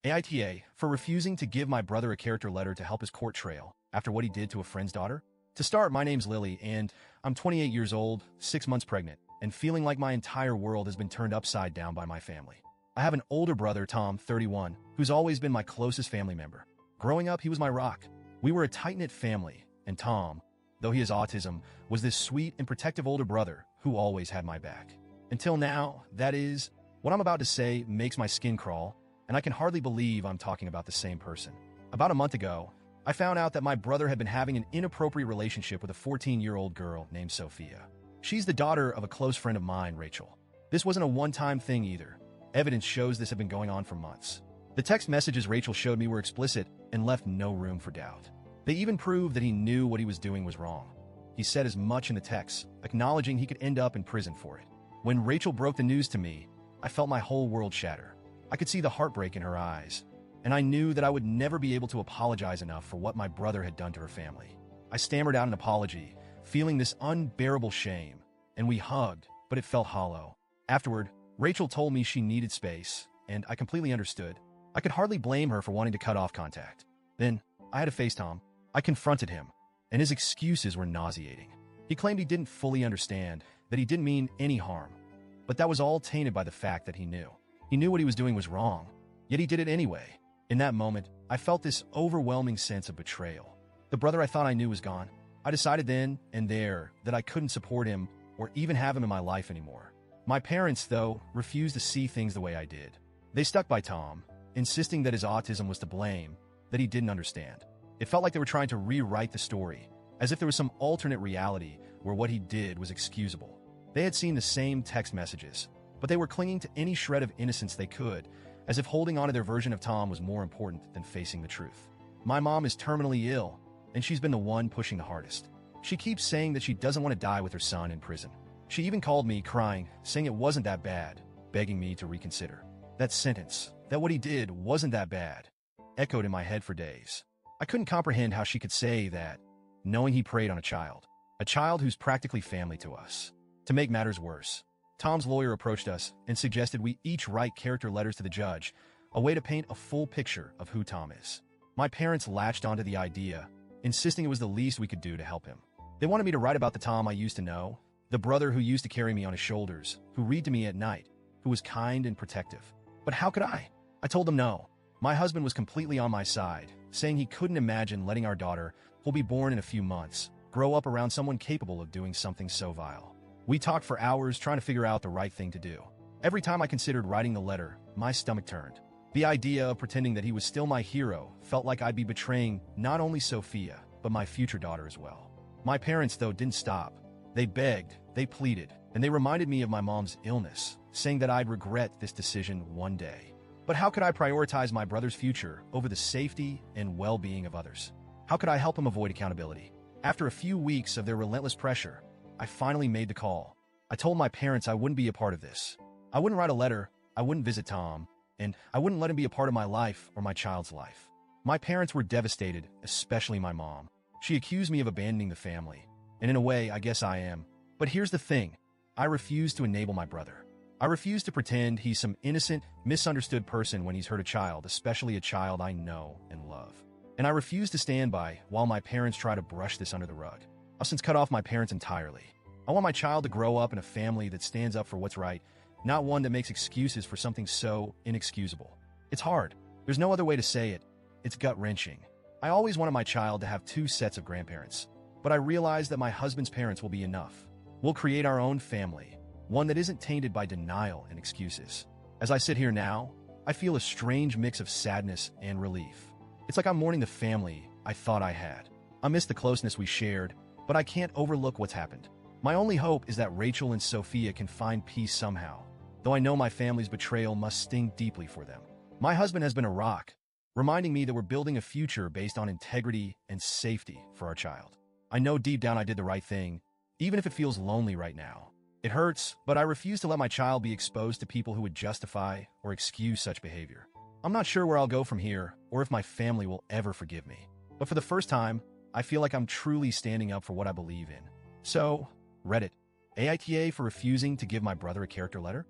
AITA for refusing to give my brother a character letter to help his court trail after what he did to a friend's daughter. To start, my name's Lily, and I'm 28 years old, 6 months pregnant, and feeling like my entire world has been turned upside down by my family. I have an older brother, Tom, 31, who's always been my closest family member. Growing up, he was my rock. We were a tight-knit family, and Tom, though he has autism, was this sweet and protective older brother who always had my back. Until now, that is, what I'm about to say makes my skin crawl, and I can hardly believe I'm talking about the same person. About a month ago, I found out that my brother had been having an inappropriate relationship with a 14-year-old girl named Sophia. She's the daughter of a close friend of mine, Rachel. This wasn't a one-time thing either. Evidence shows this had been going on for months. The text messages Rachel showed me were explicit and left no room for doubt. They even proved that he knew what he was doing was wrong. He said as much in the text, acknowledging he could end up in prison for it. When Rachel broke the news to me, I felt my whole world shatter. I could see the heartbreak in her eyes, and I knew that I would never be able to apologize enough for what my brother had done to her family. I stammered out an apology, feeling this unbearable shame, and we hugged, but it felt hollow. Afterward, Rachel told me she needed space, and I completely understood. I could hardly blame her for wanting to cut off contact. Then, I had to face Tom. I confronted him, and his excuses were nauseating. He claimed he didn't fully understand, that he didn't mean any harm. But that was all tainted by the fact that he knew. He knew what he was doing was wrong, yet he did it anyway. In that moment, I felt this overwhelming sense of betrayal. The brother I thought I knew was gone. I decided then and there that I couldn't support him or even have him in my life anymore. My parents, though, refused to see things the way I did. They stuck by Tom, insisting that his autism was to blame, that he didn't understand. It felt like they were trying to rewrite the story, as if there was some alternate reality where what he did was excusable. They had seen the same text messages, but they were clinging to any shred of innocence they could, as if holding on to their version of Tom was more important than facing the truth. My mom is terminally ill, and she's been the one pushing the hardest. She keeps saying that she doesn't want to die with her son in prison. She even called me, crying, saying it wasn't that bad, begging me to reconsider. That sentence, that what he did wasn't that bad, echoed in my head for days. I couldn't comprehend how she could say that, knowing he preyed on a child who's practically family to us. To make matters worse, Tom's lawyer approached us and suggested we each write character letters to the judge, a way to paint a full picture of who Tom is. My parents latched onto the idea, insisting it was the least we could do to help him. They wanted me to write about the Tom I used to know, the brother who used to carry me on his shoulders, who read to me at night, who was kind and protective. But how could I? I told them no. My husband was completely on my side, saying he couldn't imagine letting our daughter, who'll be born in a few months, grow up around someone capable of doing something so vile. We talked for hours trying to figure out the right thing to do. Every time I considered writing the letter, my stomach turned. The idea of pretending that he was still my hero felt like I'd be betraying not only Sophia, but my future daughter as well. My parents, though, didn't stop. They begged, they pleaded, and they reminded me of my mom's illness, saying that I'd regret this decision one day. But how could I prioritize my brother's future over the safety and well-being of others? How could I help him avoid accountability? After a few weeks of their relentless pressure, I finally made the call. I told my parents I wouldn't be a part of this. I wouldn't write a letter, I wouldn't visit Tom, and I wouldn't let him be a part of my life or my child's life. My parents were devastated, especially my mom. She accused me of abandoning the family, and in a way, I guess I am. But here's the thing. I refuse to enable my brother. I refuse to pretend he's some innocent, misunderstood person when he's hurt a child, especially a child I know and love. And I refuse to stand by while my parents try to brush this under the rug. I've since cut off my parents entirely. I want my child to grow up in a family that stands up for what's right, not one that makes excuses for something so inexcusable. It's hard. There's no other way to say it. It's gut-wrenching. I always wanted my child to have 2 sets of grandparents, but I realized that my husband's parents will be enough. We'll create our own family, one that isn't tainted by denial and excuses. As I sit here now, I feel a strange mix of sadness and relief. It's like I'm mourning the family I thought I had. I miss the closeness we shared, but I can't overlook what's happened. My only hope is that Rachel and Sophia can find peace somehow, though I know my family's betrayal must sting deeply for them. My husband has been a rock, reminding me that we're building a future based on integrity and safety for our child. I know deep down I did the right thing, even if it feels lonely right now. It hurts, but I refuse to let my child be exposed to people who would justify or excuse such behavior. I'm not sure where I'll go from here, or if my family will ever forgive me. But for the first time, I feel like I'm truly standing up for what I believe in. So, Reddit, AITA for refusing to give my brother a character letter?